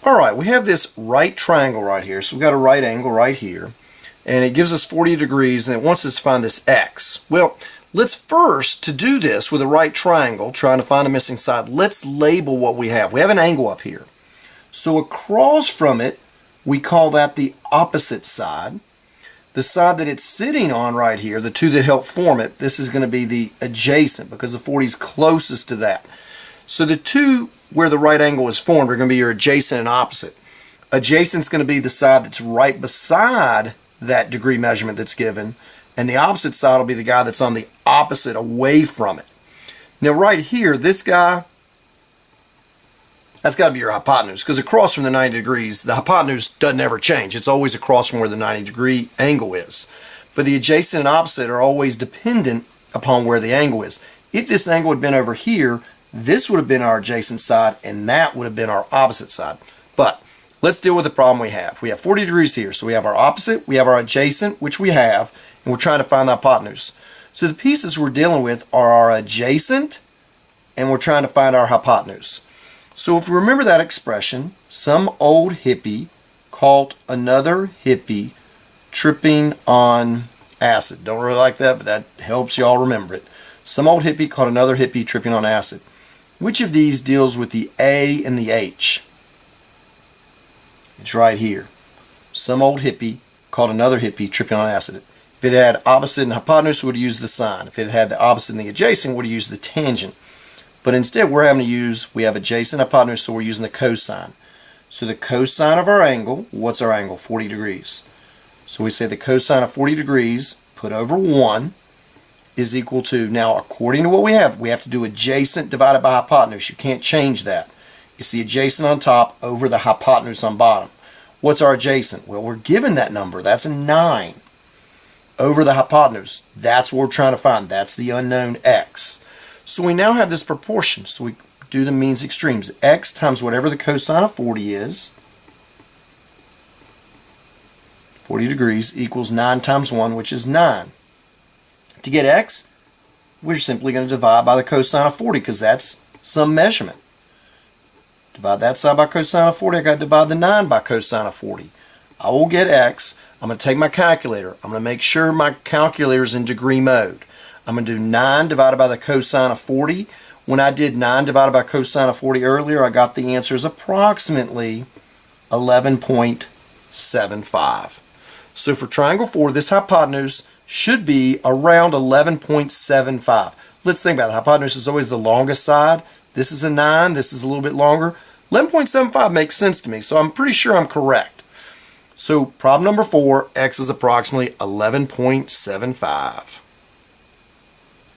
Alright, we have this right triangle right here. So we've got a right angle right here. And it gives us 40 degrees and it wants us to find this x. Well, let's first, to do this with a right triangle, trying to find a missing side, let's label what we have. We have an angle up here. So across from it, we call that the opposite side. The side that it's sitting on right here, the two that help form it, this is going to be the adjacent because the 40 is closest to that. So the two where the right angle is formed are going to be your adjacent and opposite. Adjacent is going to be the side that's right beside that degree measurement that's given, and the opposite side will be the guy that's on the opposite away from it. Now right here, this guy, that's got to be your hypotenuse, because across from the 90 degrees, the hypotenuse doesn't ever change. It's always across from where the 90-degree angle is. But the adjacent and opposite are always dependent upon where the angle is. If this angle had been over here, this would have been our adjacent side, and that would have been our opposite side. But let's deal with the problem we have. We have 40 degrees here, so we have our opposite, we have our adjacent, which we have, and we're trying to find the hypotenuse. So the pieces we're dealing with are our adjacent, and we're trying to find our hypotenuse. So if you remember that expression, some old hippie caught another hippie tripping on acid. Don't really like that, but that helps y'all remember it. Some old hippie caught another hippie tripping on acid. Which of these deals with the A and the H? It's right here. Some old hippie caught another hippie tripping on acid. If it had opposite and hypotenuse, we would use the sine. If it had the opposite and the adjacent, we would use the tangent. But instead, we're having to use, we have adjacent hypotenuse, so we're using the cosine. So the cosine of our angle, what's our angle? 40 degrees. So we say the cosine of 40 degrees put over 1 is equal to, now according to what we have to do adjacent divided by hypotenuse. You can't change that. It's the adjacent on top over the hypotenuse on bottom. What's our adjacent? Well, we're given that number. That's a 9 over the hypotenuse. That's what we're trying to find. That's the unknown x. So we now have this proportion. So we do the means extremes. X times whatever the cosine of 40 is, 40 degrees, equals 9 times 1, which is 9. To get x, we're simply going to divide by the cosine of 40 because that's some measurement. Divide that side by cosine of 40. I got to divide the 9 by cosine of 40. I will get x. I'm going to take my calculator. I'm going to make sure my calculator is in degree mode. I'm going to do 9 divided by the cosine of 40. When I did 9 divided by cosine of 40 earlier, I got the answer is approximately 11.75. So for triangle 4, this hypotenuse should be around 11.75. Let's think about it. Hypotenuse is always the longest side. This is a 9. This is a little bit longer. 11.75 makes sense to me, so I'm pretty sure I'm correct. So problem number 4, x is approximately 11.75.